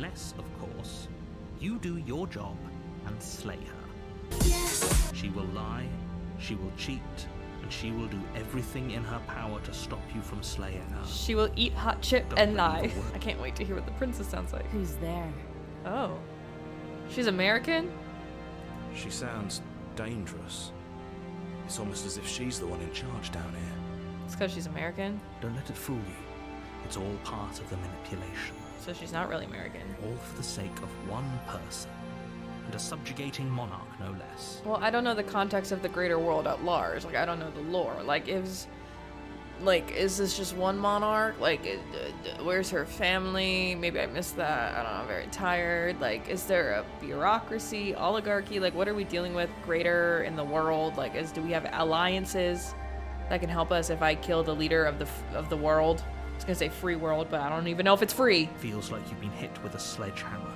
Unless, of course, you do your job and slay her. Yes. She will lie, she will cheat, and she will do everything in her power to stop you from slaying her. She will eat hot chip Don't and believe lie. a word. I can't wait to hear what the princess sounds like. Who's there? Oh. She's American? She sounds dangerous. It's almost as if she's the one in charge down here. It's because she's American? Don't let it fool you. It's all part of the manipulation. So she's not really American. All for the sake of one person. And a subjugating monarch, no less. Well, I don't know the context of the greater world at large. Like, I don't know the lore. Like, is this just one monarch? Like, where's her family? Maybe I missed that. I don't know, I'm very tired. Like, is there a bureaucracy, oligarchy? Like, what are we dealing with greater in the world? Like, do we have alliances that can help us if I kill the leader of the world? I was gonna say free world, but I don't even know if it's free. Feels like you've been hit with a sledgehammer.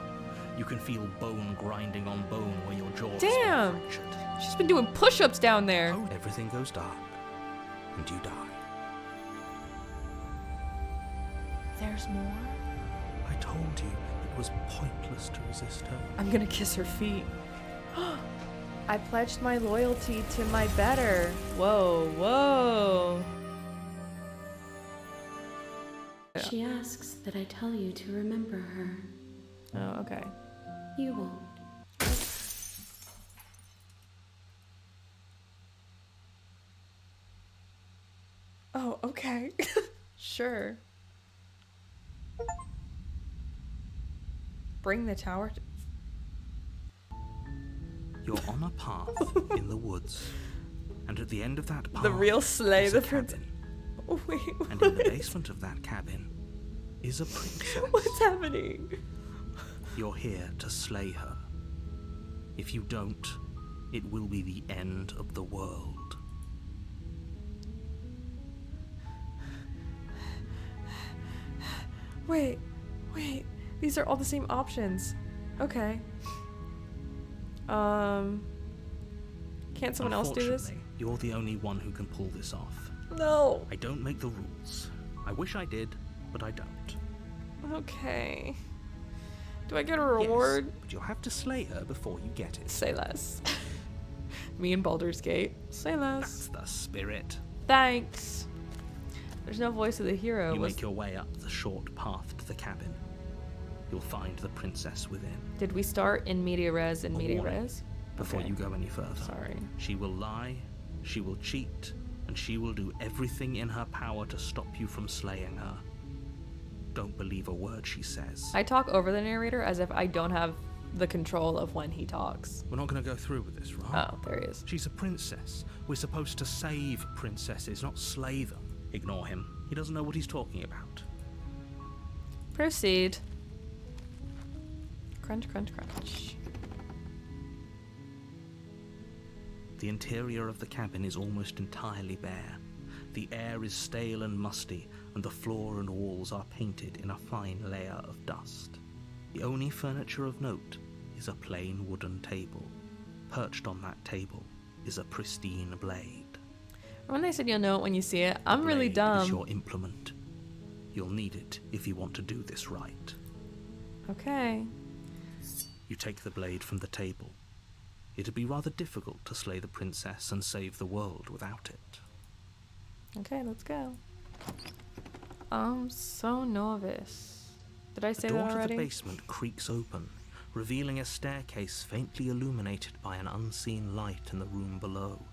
You can feel bone grinding on bone where your jaws Damn. are fractured. She's been doing push-ups down there. Oh, everything goes dark, and you die. There's more? I told you it was pointless to resist her. I'm gonna kiss her feet. I pledged my loyalty to my better. Whoa, whoa. She asks that I tell you to remember her. Oh, okay. You won't. Oh, okay. Sure. Bring the tower to... You're on a path in the woods, and at the end of that path, The real slay is the a prince. cabin. Oh, wait, And in the basement of that cabin is a princess. What's happening? You're here to slay her. If you don't, it will be the end of the world. Wait. These are all the same options. Okay. Can't someone else do this? Unfortunately, you're the only one who can pull this off. No. I don't make the rules. I wish I did, but I don't. Okay. Do I get a reward? Yes, but you'll have to slay her before you get it. Say less. Me and Baldur's Gate. Say less. That's the spirit. Thanks. There's no voice of the hero. You make your way up the short path to the cabin. You'll find the princess within. Did we start in media res and A media warning res? Before Okay. you go any further. Sorry. She will lie, she will cheat, and she will do everything in her power to stop you from slaying her. Don't believe a word she says. I talk over the narrator as if I don't have the control of when he talks. We're not going to go through with this, right? Oh, there he is. She's a princess. We're supposed to save princesses, not slay them. Ignore him. He doesn't know what he's talking about. Proceed. Crunch, crunch, crunch. The interior of the cabin is almost entirely bare. The air is stale and musty, and the floor and walls are painted in a fine layer of dust. The only furniture of note is a plain wooden table. Perched on that table is a pristine blade. When they said you'll know it when you see it, I'm really Blade is dumb. your implement. You'll need it if you want to do this right. Okay. You take the blade from the table. It'd be rather difficult to slay the princess and save the world without it. Okay, let's go. I'm so novice. Did I say The door that to the already? basement creaks open, revealing a staircase faintly illuminated by an unseen light in the room below.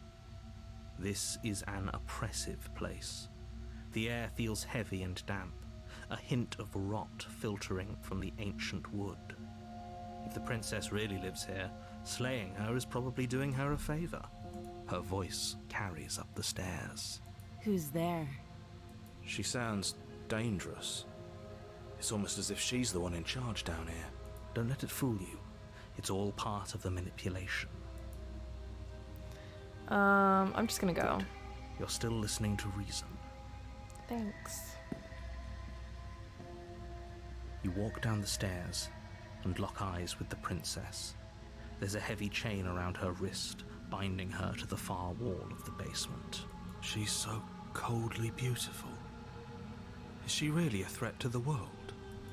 This is an oppressive place. The air feels heavy and damp, a hint of rot filtering from the ancient wood. If the princess really lives here, slaying her is probably doing her a favor. Her voice carries up the stairs. Who's there? She sounds dangerous. It's almost as if she's the one in charge down here. Don't let it fool you. It's all part of the manipulation. I'm just gonna go. You're still listening to reason. Thanks. You walk down the stairs and lock eyes with the princess. There's a heavy chain around her wrist, binding her to the far wall of the basement. She's so coldly beautiful. Is she really a threat to the world?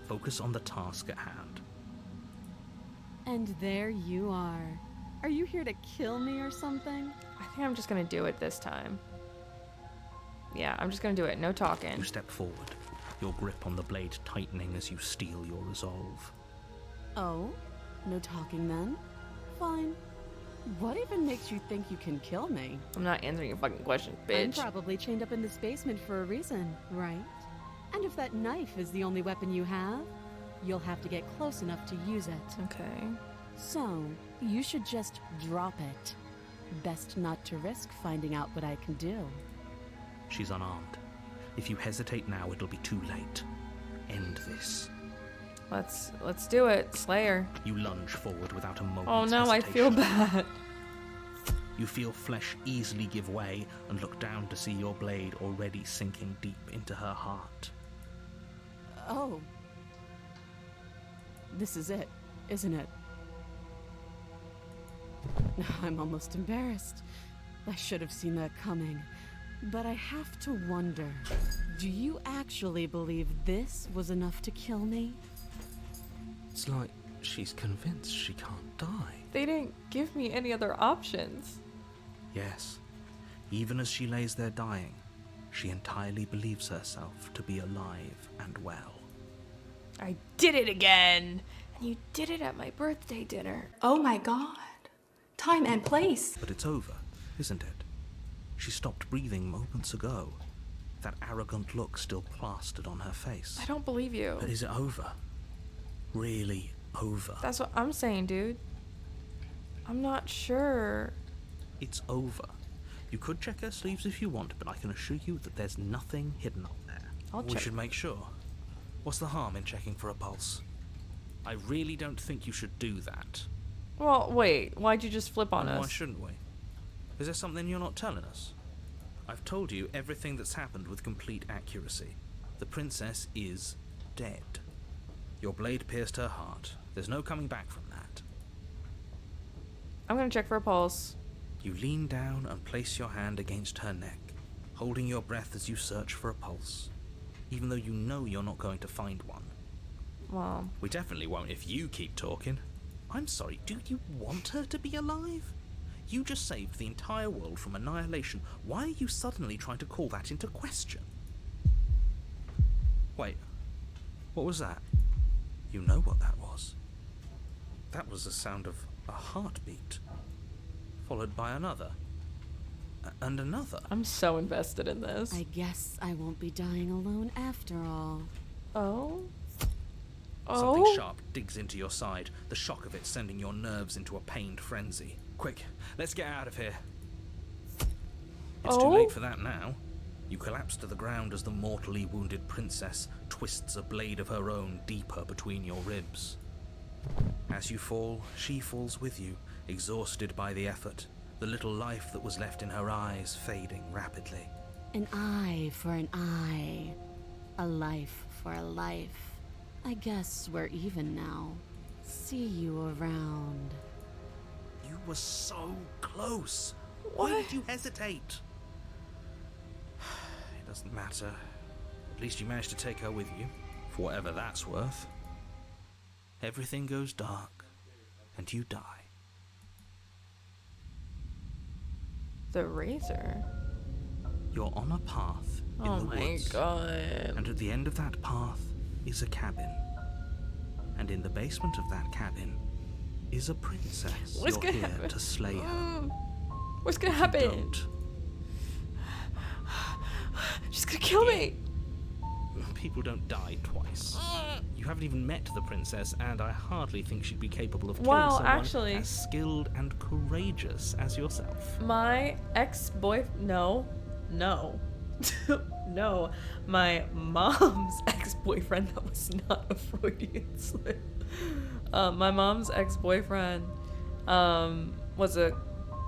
Focus on the task at hand. And there you are. Are you here to kill me or something? I think I'm just gonna do it this time. Yeah, I'm just gonna do it. No talking. You step forward, your grip on the blade tightening as you steel your resolve. Oh? No talking then? Fine. What even makes you think you can kill me? I'm not answering your fucking question, I'm bitch. probably chained up in this basement for a reason, right? And if that knife is the only weapon you have, you'll have to get close enough to use it. Okay. So, you should just drop it. Best not to risk finding out what I can do. She's unarmed. If you hesitate now, it'll be too late. End this. Let's do it, Slayer. You lunge forward without a moment's Oh no, I hesitation. feel bad. You feel flesh easily give way and look down to see your blade already sinking deep into her heart. Oh. This is it, isn't it? I'm almost embarrassed. I should have seen that coming. But I have to wonder, do you actually believe this was enough to kill me? It's like she's convinced she can't die. They didn't give me any other options. Yes, even as she lays there dying, she entirely believes herself to be alive and well. I did it again! And you did it at my birthday dinner. Oh my god. Time and place. But it's over, isn't it? She stopped breathing moments ago. That arrogant look still plastered on her face. I don't believe you. But is it over? Really over? That's what I'm saying, dude. I'm not sure. It's over. You could check her sleeves if you want, but I can assure you that there's nothing hidden up there. I'll We check. should make sure. What's the harm in checking for a pulse? I really don't think you should do that. Well, wait. Why'd you just flip on And why us? shouldn't we? Is there something you're not telling us? I've told you everything that's happened with complete accuracy. The princess is dead. Your blade pierced her heart. There's no coming back from that. I'm gonna check for a pulse. You lean down and place your hand against her neck, holding your breath as you search for a pulse, even though you know you're not going to find one. Well, We definitely won't if you keep talking. I'm sorry, do you want her to be alive? You just saved the entire world from annihilation. Why are you suddenly trying to call that into question? Wait, what was that? You know what that was. That was the sound of a heartbeat, followed by another, and another. I'm so invested in this. I guess I won't be dying alone after all. Oh? Something Oh? sharp digs into your side, the shock of it sending your nerves into a pained frenzy. Quick, let's get out of here. It's too Oh? late for that now. You collapse to the ground as the mortally wounded princess twists a blade of her own deeper between your ribs. As you fall, she falls with you, exhausted by the effort, the little life that was left in her eyes fading rapidly. An eye for an eye. A life for a life. I guess we're even now. See you around. You were so close. Why did you hesitate? It doesn't matter. At least you managed to take her with you, for whatever that's worth. Everything goes dark, and you die. The razor? You're on a path in Oh the my woods, god. and at the end of that path is a cabin. And in the basement of that cabin is a princess. What's You're gonna here happen? to slay her. What's gonna If happen? you don't, She's gonna kill me! people don't die twice. You haven't even met the princess, and I hardly think she'd be capable of killing Well, someone actually- as skilled and courageous as yourself. My ex-boyfriend... No. No. My mom's ex-boyfriend, that was not a Freudian slip. My mom's ex-boyfriend was a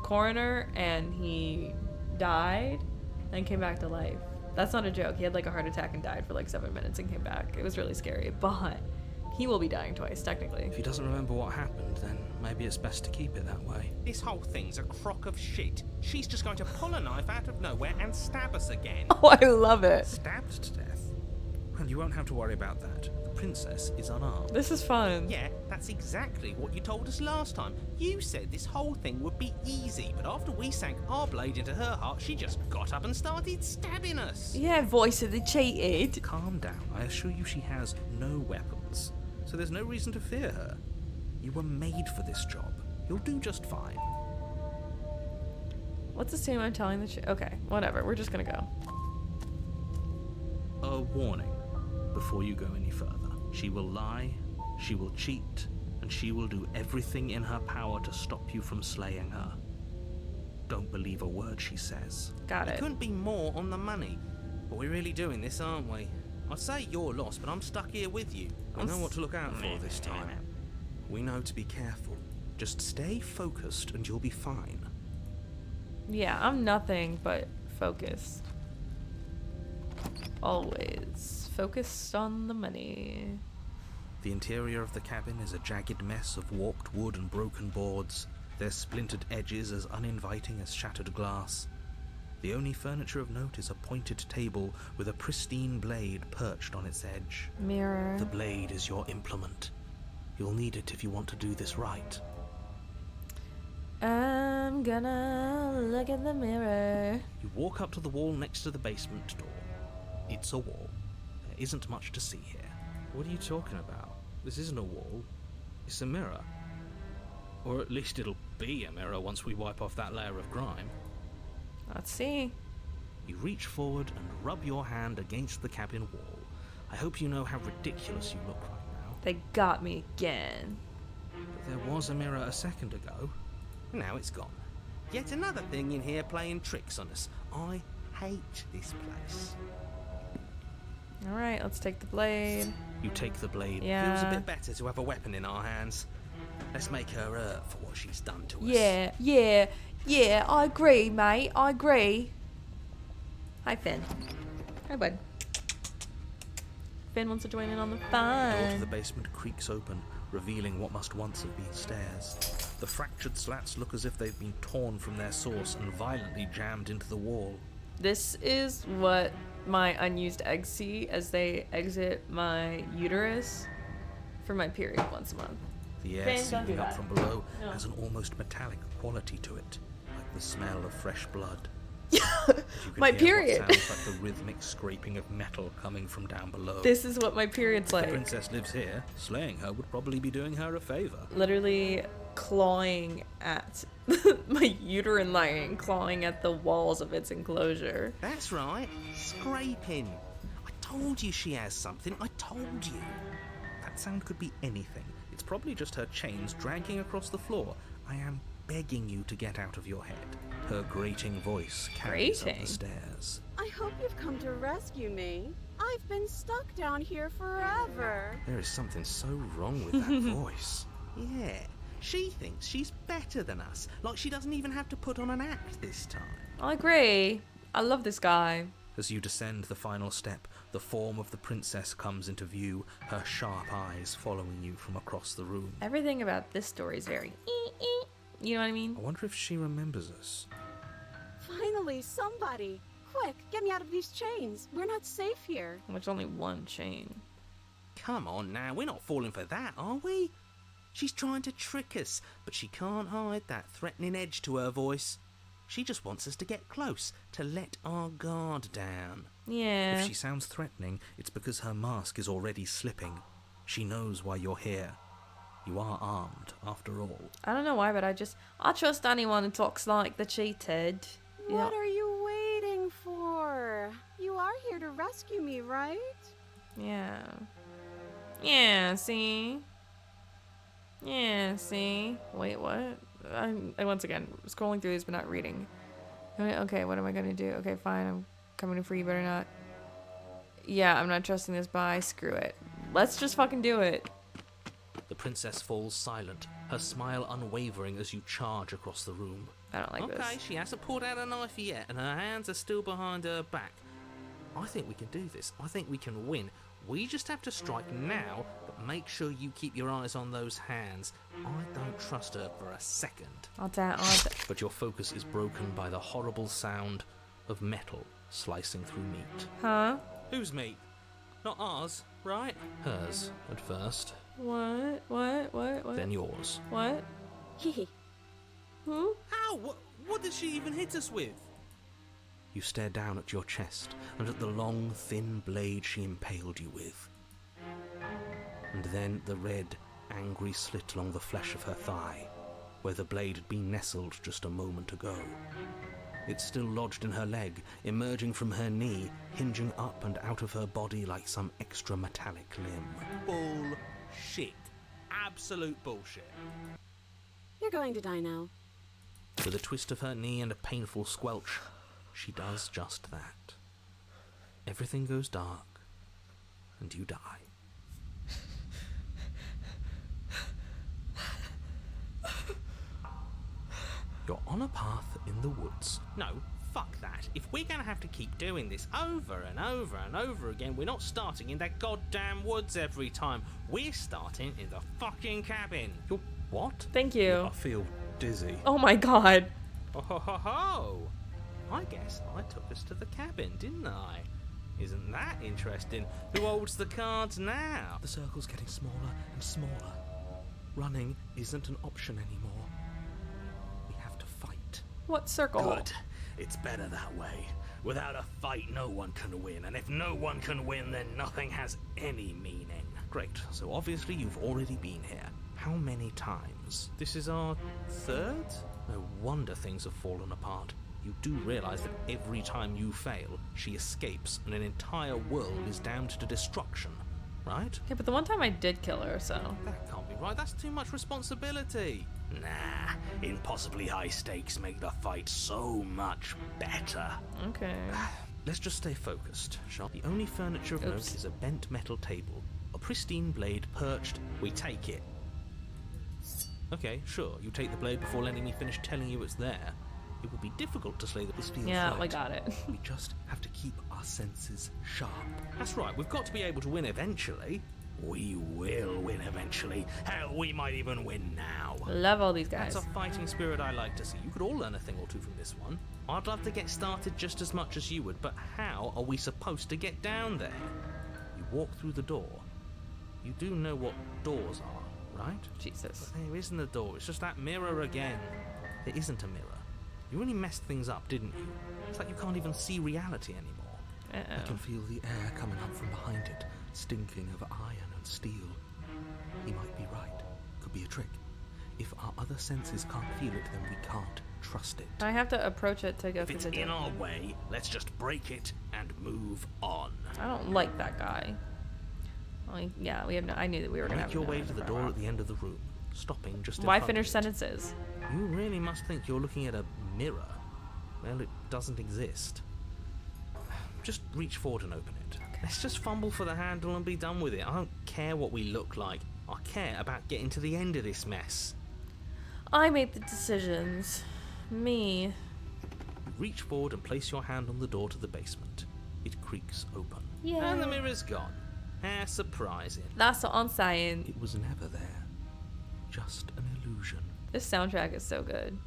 coroner, and he died and came back to life. That's not a joke. He had like a heart attack and died for like 7 minutes and came back. It was really scary, but he will be dying twice, technically. If he doesn't remember what happened, then maybe it's best to keep it that way. This whole thing's a crock of shit. She's just going to pull a knife out of nowhere and stab us again. Oh, I love it. Stabbed to death? Well, You won't have to worry about that. The princess is unarmed. This is fun. Yeah, that's exactly what you told us last time. You said this whole thing would be easy, but after we sank our blade into her heart, she just got up and started stabbing us. Yeah, voice of the cheated. Calm down. I assure you she has no weapons, so there's no reason to fear her. You were made for this job. You'll do just fine. What's the same I'm telling the truth? Okay, whatever. We're just gonna go. A warning before you go any further. She will lie, she will cheat, and she will do everything in her power to stop you from slaying her. Don't believe a word she says. Got We it. couldn't be more on the money. But we're really doing this, aren't we? I'd say you're lost, but I'm stuck here with you. I know what to look out for this time. We know to be careful. Just stay focused and you'll be fine. Yeah, I'm nothing but focused. Always focused on the money. The interior of the cabin is a jagged mess of warped wood and broken boards, their splintered edges as uninviting as shattered glass. The only furniture of note is a pointed table with a pristine blade perched on its edge. Mirror. The blade is your implement. You'll need it if you want to do this right. I'm gonna look at the mirror. You walk up to the wall next to the basement door. It's a wall. There isn't much to see here. What are you talking about? This isn't a wall. It's a mirror. Or at least it'll be a mirror once we wipe off that layer of grime. Let's see. You reach forward and rub your hand against the cabin wall. I hope you know how ridiculous you look right now. They got me again. But there was a mirror a second ago. Now it's gone. Yet another thing in here playing tricks on us. I hate this place. Alright, let's take the blade. You take the blade. Yeah. Feels a bit better to have a weapon in our hands. Let's make her hurt for what she's done to us. Yeah, I agree, mate. I agree. Hi, Finn. Hi, bud. Finn wants to join in on the The door to the fun. basement creaks open, revealing what must once have been stairs. The fractured slats look as if they've been torn from their source and violently jammed into the wall. This is what my unused eggs see as they exit my uterus for my period once a month. The air Finn, don't do seeping up that. from below No. has an almost metallic quality to it, like the smell of fresh blood. But you can My hear period. What sounds like the rhythmic scraping of metal coming from down below. This is what my period's The like. princess lives here. Slaying her would probably be doing her a favor. Literally clawing at my uterine lining, clawing at the walls of its enclosure. That's right. Scraping. I told you she has something. I told you. That sound could be anything. It's probably just her chains dragging across the floor. I am begging you to get out of your head. Her grating voice carries up Grating? the stairs. I hope you've come to rescue me. I've been stuck down here forever. There is something so wrong with that voice. Yeah. She thinks she's better than us. Like she doesn't even have to put on an act this time. I agree. I love this guy. As you descend the final step, the form of the princess comes into view, her sharp eyes following you from across the room. Everything about this story is very you know what I mean? I wonder if she remembers us. Finally, somebody. Quick, get me out of these chains. We're not safe here. There's only one chain. Come on now, we're not falling for that, are we? She's trying to trick us, but she can't hide that threatening edge to her voice. She just wants us to get close, to let our guard down. Yeah. If she sounds threatening, it's because her mask is already slipping. She knows why you're here. You are armed, after all. I don't know why, but I trust anyone who talks like the cheated. You know- What are you waiting for? You are here to rescue me, right? Yeah. Yeah, see? Yeah, see? Wait, what? I'm once again scrolling through this but not reading. Okay, what am I gonna do? Okay, fine, I'm coming to free, you better not. Yeah, I'm not trusting this bye. Screw it. Let's just fucking do it. The princess falls silent, her smile unwavering as you charge across the room. I don't like Okay, this. she hasn't pulled out a knife yet, and her hands are still behind her back. I think we can do this. I think we can win. We just have to strike now, but make sure you keep your eyes on those hands. I don't trust her for a second. But your focus is broken by the horrible sound of metal slicing through meat. Huh? Who's me? Not ours, right? Hers, at first. What? Then yours. What? Hee. Who? How? What did she even hit us with? You stare down at your chest and at the long, thin blade she impaled you with. And then the red, angry slit along the flesh of her thigh, where the blade had been nestled just a moment ago. It's still lodged in her leg, emerging from her knee, hinging up and out of her body like some extra metallic limb. Bullshit. Absolute bullshit. You're going to die now. With a twist of her knee and a painful squelch, she does just that. Everything goes dark, and you die. You're on a path in the woods. No, fuck that. If we're gonna have to keep doing this over and over and over again, we're not starting in that goddamn woods every time. We're starting in the fucking cabin. You're what? Thank you. I feel dizzy. Oh my god. Oh ho ho ho! I guess I took us to the cabin, didn't I? Isn't that interesting? Who holds the cards now? The circle's getting smaller and smaller. Running isn't an option anymore. We have to fight. What circle? Good. It's better that way. Without a fight, no one can win. And if no one can win, then nothing has any meaning. Great, so obviously you've already been here. How many times? This is our third? No wonder things have fallen apart. You do realise that every time you fail, she escapes and an entire world is damned to destruction, right? Okay, but the one time I did kill her, so. That can't be right. That's too much responsibility. Nah, impossibly high stakes make the fight so much better. Okay. Let's just stay focused, shall we? The only furniture of note Oops. is a bent metal table. A pristine blade perched. We take it. Okay, sure. You take the blade before letting me finish telling you it's there. It would be difficult to slay the Feels Yeah, right. we got it. We just have to keep our senses sharp. That's right. We've got to be able to win eventually. We will win eventually. Hell, we might even win now. Love all these guys. That's a fighting spirit I like to see. You could all learn a thing or two from this one. I'd love to get started just as much as you would, but how are we supposed to get down there? You walk through the door. You do know what doors are, right? Jesus. There isn't a door. It's just that mirror again. There isn't a mirror. You really messed things up, didn't you? It's like you can't even see reality anymore. I can feel the air coming up from behind it, stinking of iron and steel. He might be right. Could be a trick. If our other senses can't feel it, then we can't trust it. I have to approach it to go If through it's the in door. our way, let's just break it and move on. I don't like that guy. Like, yeah, we have no. I knew that we were gonna Make have your no way idea to the for a door while. at the end of the room, stopping just in Why front finish of it. sentences? You really must think you're looking at a mirror. Well, it doesn't exist. Just reach forward and open it. Let's just fumble for the handle and be done with it. I don't care what we look like. I care about getting to the end of this mess. I made the decisions. Me. You reach forward and place your hand on the door to the basement. It creaks open. Yeah. And the mirror's gone. How surprising. That's what I'm saying. It was never there. Just an illusion. This soundtrack is so good.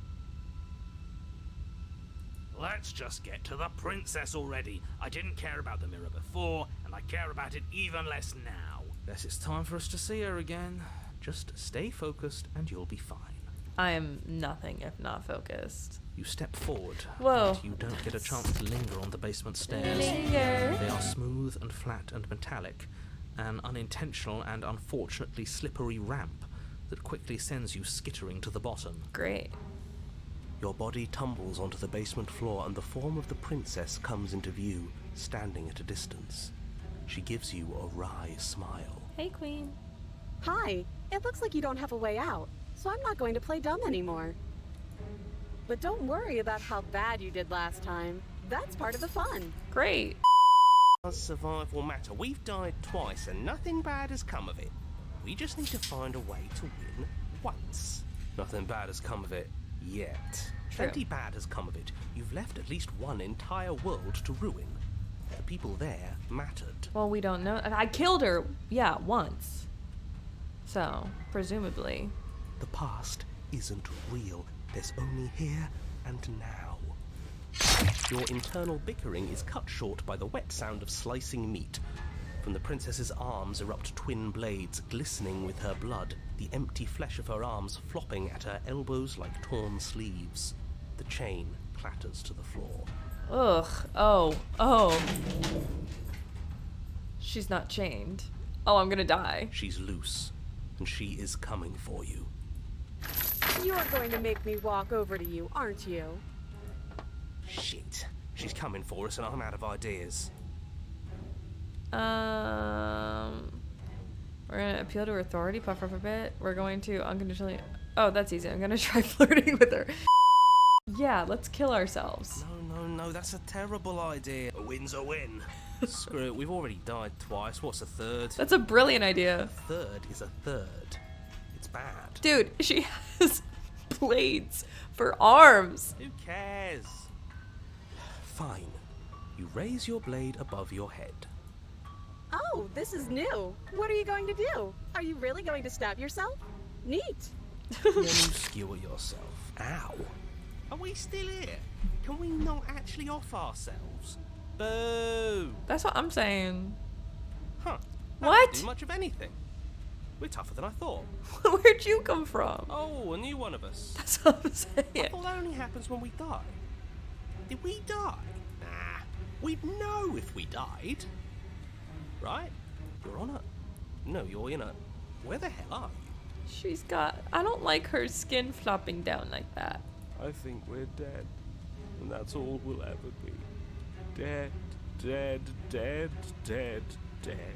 Let's just get to the princess already. I didn't care about the mirror before, and I care about it even less now. Guess it's time for us to see her again. Just stay focused and you'll be fine. I am nothing if not focused. You step forward, Whoa. but you don't get a chance to linger on the basement stairs. Linger. They are smooth and flat and metallic, an unintentional and unfortunately slippery ramp that quickly sends you skittering to the bottom. Great. Your body tumbles onto the basement floor and the form of the princess comes into view, standing at a distance. She gives you a wry smile. Hey, Queen. Hi. It looks like you don't have a way out, so I'm not going to play dumb anymore. But don't worry about how bad you did last time. That's part of the fun. Great. As survival matter, we've died twice and nothing bad has come of it. We just need to find a way to win once. Nothing bad has come of it yet. True. Plenty bad has come of it. You've left at least one entire world to ruin. The people there mattered. Well, we don't know. I killed her, yeah, once. So, presumably. The past isn't real. There's only here and now. Your internal bickering is cut short by the wet sound of slicing meat. From the princess's arms erupt twin blades, glistening with her blood, the empty flesh of her arms flopping at her elbows like torn sleeves. The chain clatters to the floor. Ugh. Oh. She's not chained. Oh, I'm gonna die. She's loose, and she is coming for you. You're going to make me walk over to you, aren't you? Shit. She's coming for us and I'm out of ideas. We're gonna appeal to her authority, puff up a bit. We're going to unconditionally... Oh, that's easy. I'm gonna try flirting with her. Yeah, let's kill ourselves. No, that's a terrible idea. A win's a win. Screw it, we've already died twice. What's a third? That's a brilliant idea. A third is a third. It's bad. Dude, she has blades for arms. Who cares? Fine. You raise your blade above your head. Oh, this is new. What are you going to do? Are you really going to stab yourself? Neat. Then you skewer yourself. Ow. Are we still here? Can we not actually off ourselves? Boo! That's what I'm saying. Huh. What? Don't do much of anything. We're tougher than I thought. Where'd you come from? Oh, a new one of us. That's what I'm I saying. thought that only happens when we die. Did we die? Nah. We'd know if we died. Right? You're on a... No, you're in a... Where the hell are you? She's got... I don't like her skin flopping down like that. I think we're dead. And that's all we'll ever be. Dead, dead, dead, dead, dead.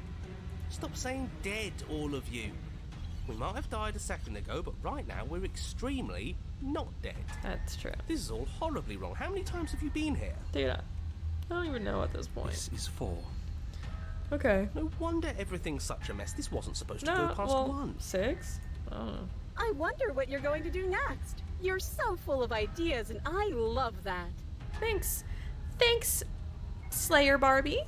Stop saying dead, all of you. We might have died a second ago, but right now we're extremely not dead. That's true. This is all horribly wrong. How many times have you been here? Dude, I don't even know at this point. This is 4. Okay. No wonder everything's such a mess. This wasn't supposed to No, go past well, 1. 6? I don't know. I wonder what you're going to do next. You're so full of ideas, and I love that. Thanks. Thanks, Slayer Barbie.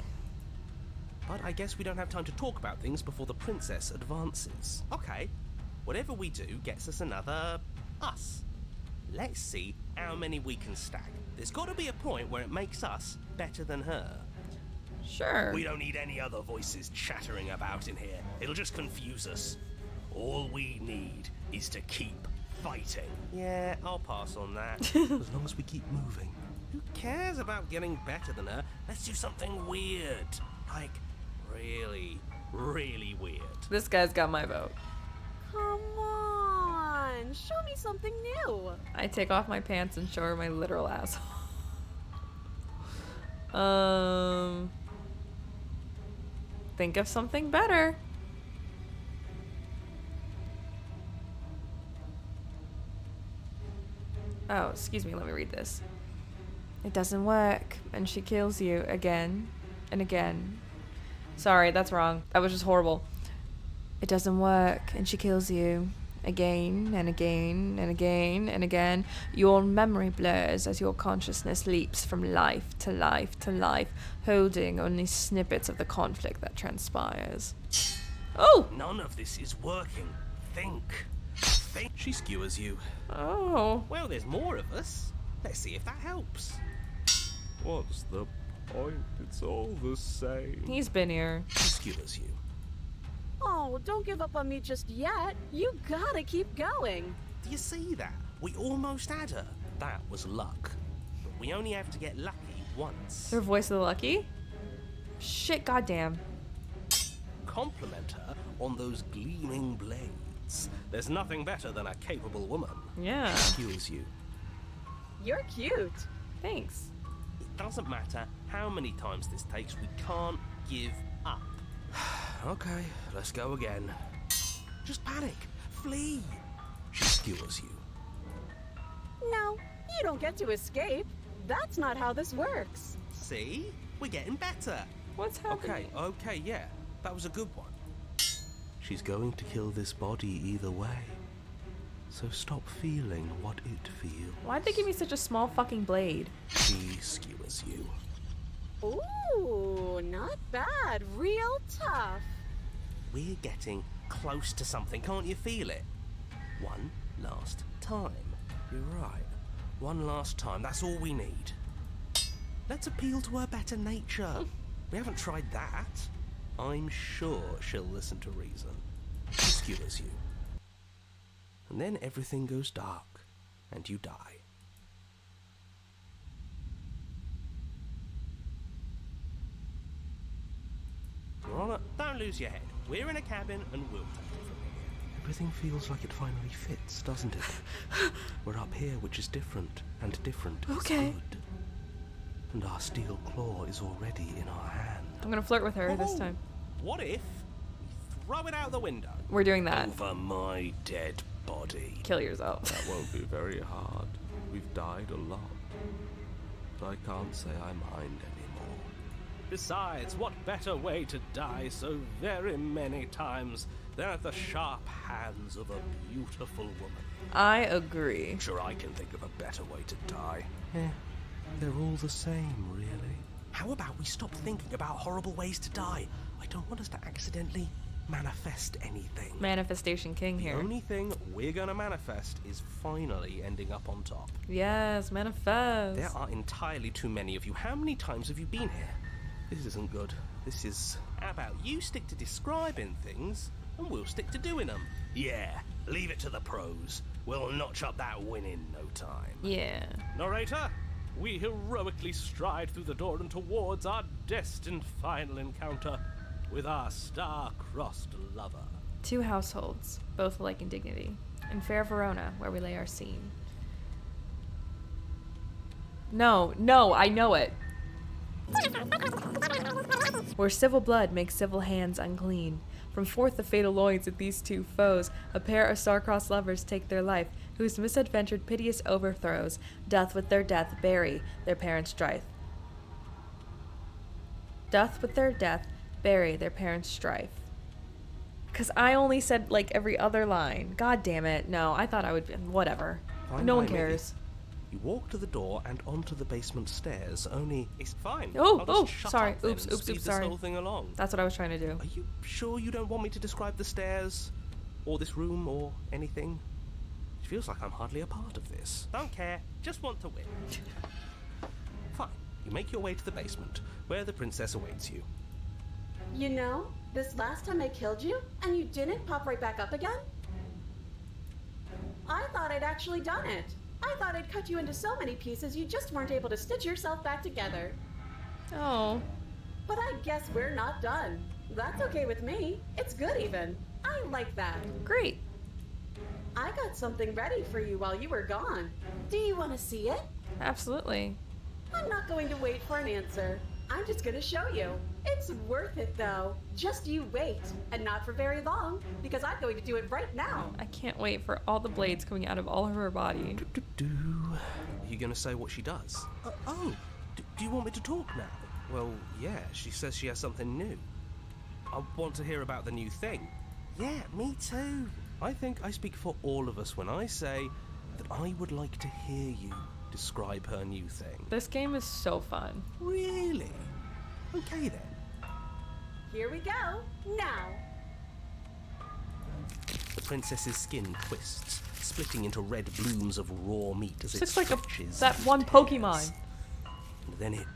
But I guess we don't have time to talk about things before the princess advances. Okay, whatever we do gets us another us. Let's see how many we can stack. There's got to be a point where it makes us better than her. Sure. We don't need any other voices chattering about in here. It'll just confuse us. All we need is to keep fighting. Yeah, I'll pass on that. As long as we keep moving. Who cares about getting better than her? Let's do something weird. Like, really, really weird. This guy's got my vote. Come on, show me something new. I take off my pants and show her my literal asshole. Think of something better. Oh, excuse me, let me read this. It doesn't work, and she kills you again and again. Sorry, that's wrong. That was just horrible. It doesn't work, and she kills you again and again and again and again. Your memory blurs as your consciousness leaps from life to life to life, holding only snippets of the conflict that transpires. Oh! None of this is working. Think. She skewers you. Oh. Well, there's more of us. Let's see if that helps. What's the point? It's all the same. He's been here. She skewers you. Oh, don't give up on me just yet. You gotta keep going. Do you see that? We almost had her. That was luck. But we only have to get lucky once. Her voice of the lucky? Shit, goddamn. Compliment her on those gleaming blades. There's nothing better than a capable woman. Yeah. Skewers you. You're cute. Thanks. It doesn't matter how many times this takes, we can't give up. Okay, let's go again. Just panic. Flee. She skewers you. No, you don't get to escape. That's not how this works. See? We're getting better. What's happening? Okay, yeah. That was a good one. She's going to kill this body either way. So stop feeling what it feels. Why'd they give me such a small fucking blade? She skewers you. Ooh, not bad. Real tough. We're getting close to something. Can't you feel it? One last time. You're right. One last time. That's all we need. Let's appeal to her better nature. We haven't tried that. I'm sure she'll listen to reason. She skewers you. And then everything goes dark, and you die. Your Honor, don't lose your head. We're in a cabin, and we'll take it from here. Everything feels like it finally fits, doesn't it? We're up here, which is different, and different is good. And our steel claw is already in our hand. I'm gonna flirt with her this time. What if we throw it out the window? We're doing that. Over my dead body. Kill yourself. That won't be very hard. We've died a lot. But I can't say I mind anymore. Besides, what better way to die so very many times than at the sharp hands of a beautiful woman? I agree. I'm sure I can think of a better way to die. Yeah, they're all the same, really. How about we stop thinking about horrible ways to die? I don't want us to accidentally manifest anything. Manifestation king The here. only thing we're gonna manifest is finally ending up on top. Yes, manifest. There are entirely too many of you. How many times have you been here? This isn't good. This is... How about you stick to describing things, and we'll stick to doing them? Yeah, leave it to the pros. We'll notch up that win in no time. Yeah. Narrator, we heroically stride through the door and towards our destined final encounter with our star-crossed lover. 2 households, both alike in dignity. In fair Verona, where we lay our scene. No, I know it. Where civil blood makes civil hands unclean. From forth the fatal loins of these 2 foes, a pair of star-crossed lovers take their life, whose misadventured piteous overthrows doth with their death bury their parents' strife. Doth with their death bury their parents' strife. Because I only said like every other line. God damn it. No, I thought I would... Whatever. Fine No one by me. cares. You walk to the door and onto the basement stairs, only... It's fine. Oh, I'll just shut sorry. up then Oops, and oops, speed oops, this sorry. whole thing along. That's what I was trying to do. Are you sure you don't want me to describe the stairs? Or this room, or anything? It feels like I'm hardly a part of this. Don't care. Just want to win. Fine. You make your way to the basement, where the princess awaits you. You know, this last time I killed you, and you didn't pop right back up again? I thought I'd actually done it. I thought I'd cut you into so many pieces you just weren't able to stitch yourself back together. Oh. But I guess we're not done. That's okay with me. It's good even. I like that. Great. I got something ready for you while you were gone. Do you want to see it? Absolutely. I'm not going to wait for an answer. I'm just going to show you. It's worth it though. Just you wait. And not for very long, because I'm going to do it right now. I can't wait for all the blades coming out of all of her body. Are you going to say what she does? Do you want me to talk now? Well, yeah, she says she has something new. I want to hear about the new thing. Yeah, me too. I think I speak for all of us when I say that I would like to hear you describe her new thing. This game is so fun. Really? Okay then. Here we go. Now. The princess's skin twists, splitting into red blooms of raw meat as it Looks like stretches that and one tears. Pokemon. And then it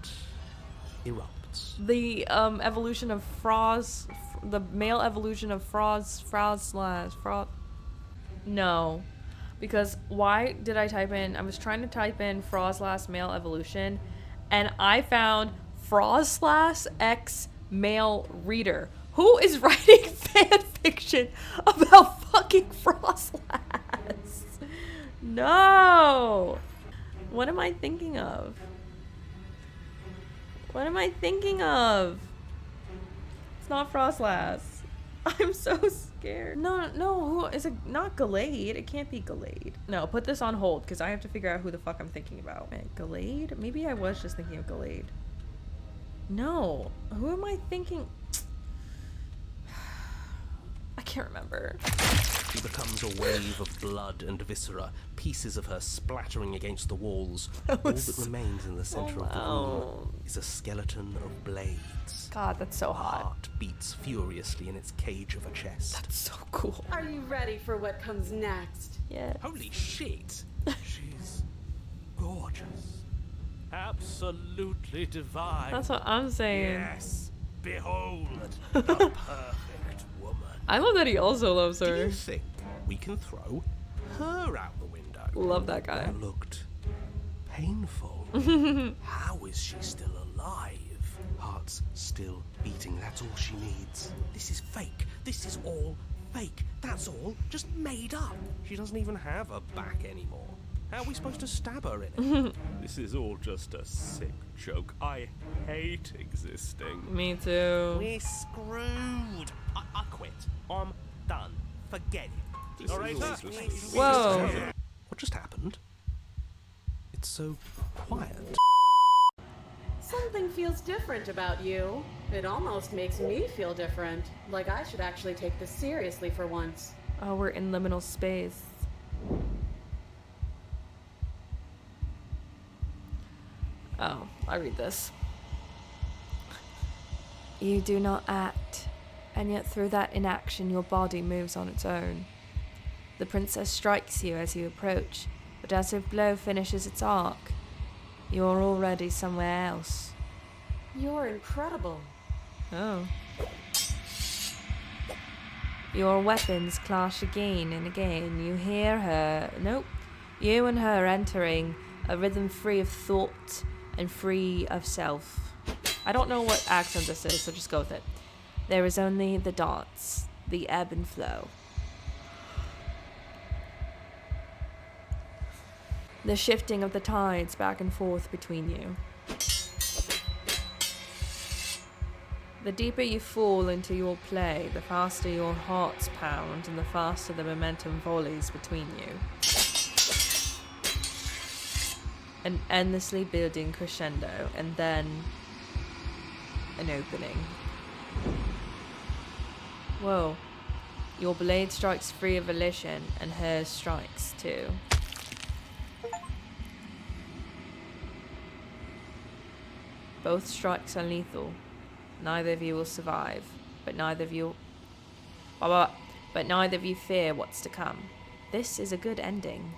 erupts. The evolution of the male evolution of No. Because why did I type in, I was trying to type in Frozlass male evolution, and I found Frozlass X male reader. Who is writing fan fiction about fucking Frozlass? No! What am I thinking of? What am I thinking of? It's not Frozlass. I'm so scared. No, who is it? Not Gallade. It can't be Gallade. No, put this on hold because I have to figure out who the fuck I'm thinking about. Wait, Gallade? Maybe I was just thinking of Gallade. No, who am I thinking? I can't remember. She becomes a wave of blood and viscera, pieces of her splattering against the walls. All that remains in the center of the room is a skeleton of blades. God, that's so hot. Heart beats furiously in its cage of a chest. That's so cool. Are you ready for what comes next? Yeah. Holy shit! She's gorgeous. Absolutely divine. That's what I'm saying. Yes. behold the perfect woman. I love that he also loves Do her. you think we can throw her out the window? Love that guy. That looked painful. How is she still alive? Heart's still beating, that's all she needs. This is fake. This is all fake. That's all just made up. She doesn't even have a back anymore. How are we supposed to stab her in it? This is all just a sick joke. I hate existing. Me too. We're screwed. I quit. I'm done. Forget it. All right, Whoa. What just happened? It's so quiet. Something feels different about you. It almost makes me feel different. Like I should actually take this seriously for once. Oh, we're in liminal space. Oh, I read this. You do not act, and yet through that inaction your body moves on its own. The princess strikes you as you approach, but as her blow finishes its arc, you are already somewhere else. You're incredible. Oh. Your weapons clash again and again. You hear her. Nope. You and her entering a rhythm free of thought and free of self. I don't know what accent this is, so just go with it. There is only the dance, the ebb and flow. The shifting of the tides back and forth between you. The deeper you fall into your play, the faster your hearts pound and the faster the momentum volleys between you. An endlessly building crescendo, and then an opening. Whoa. Your blade strikes free of volition, and hers strikes too. Both strikes are lethal. Neither of you will survive, but neither of you fear what's to come. This is a good ending.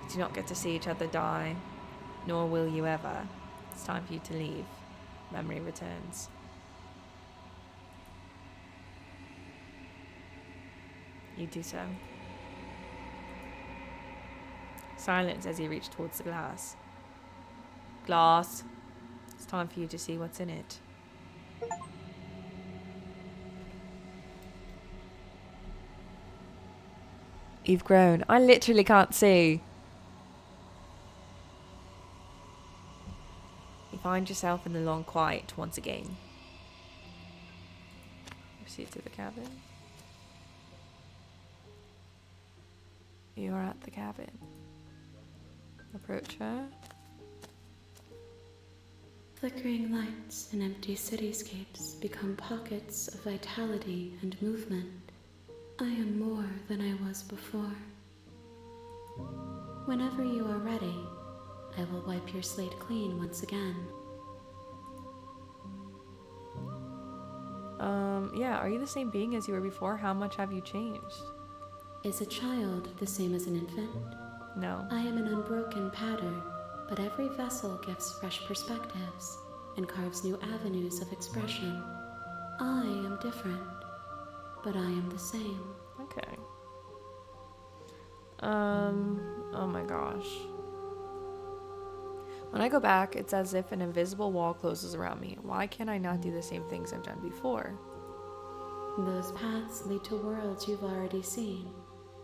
You do not get to see each other die, nor will you ever. It's time for you to leave. Memory returns. You do so. Silence as you reach towards the glass. Glass. It's time for you to see what's in it. You've grown. I literally can't see. You find yourself in the long quiet once again. Proceed to the cabin. You are at the cabin. Approach her. Flickering lights and empty cityscapes become pockets of vitality and movement. I am more than I was before. Whenever you are ready, I will wipe your slate clean once again. Yeah, are you the same being as you were before? How much have you changed? Is a child the same as an infant? No. I am an unbroken pattern, but every vessel gives fresh perspectives and carves new avenues of expression. I am different, but I am the same. Okay. Oh my gosh. When I go back, it's as if an invisible wall closes around me. Why can't I not do the same things I've done before? Those paths lead to worlds you've already seen,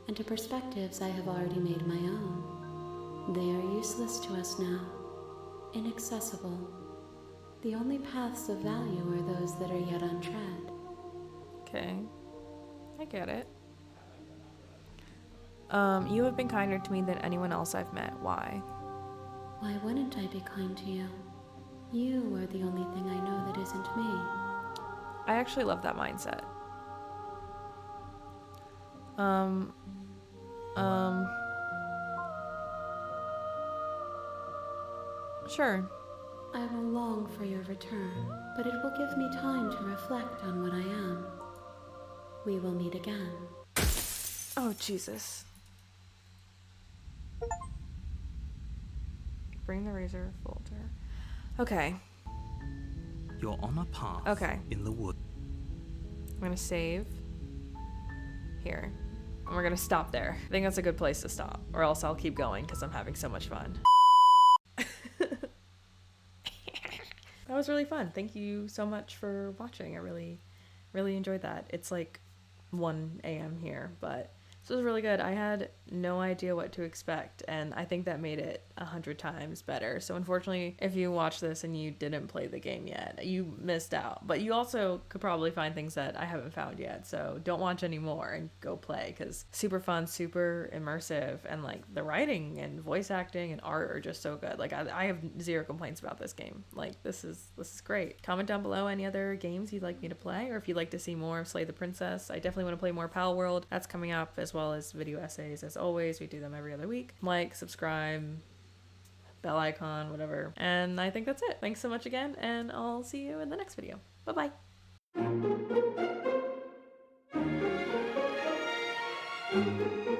and to perspectives I have already made my own. They are useless to us now, inaccessible. The only paths of value are those that are yet untread. Okay. I get it. You have been kinder to me than anyone else I've met. Why? Why wouldn't I be kind to you? You are the only thing I know that isn't me. I actually love that mindset. Sure. I will long for your return, but it will give me time to reflect on what I am. We will meet again. Oh Oh, Jesus. Bring the razor full to her. Okay. You're on a path Okay. in the wood. I'm gonna save here. And we're gonna stop there. I think that's a good place to stop. Or else I'll keep going because I'm having so much fun. That was really fun. Thank you so much for watching. I really enjoyed that. It's like 1 a.m. here, but this was really good. I had no idea what to expect, and I think that made it 100 times better. So unfortunately, if you watch this and you didn't play the game yet, you missed out. But you also could probably find things that I haven't found yet, so don't watch anymore and go play, because super fun, super immersive, and like the writing and voice acting and art are just so good. Like I have zero complaints about this game. Like this is great. Comment down below any other games you'd like me to play, or if you'd like to see more of Slay the Princess. I definitely want to play more Pal World. That's coming up, as well as video essays. As always, we do them every other week. Like, subscribe, bell icon, whatever. And I think that's it. Thanks so much again, and I'll see you in the next video. Bye bye.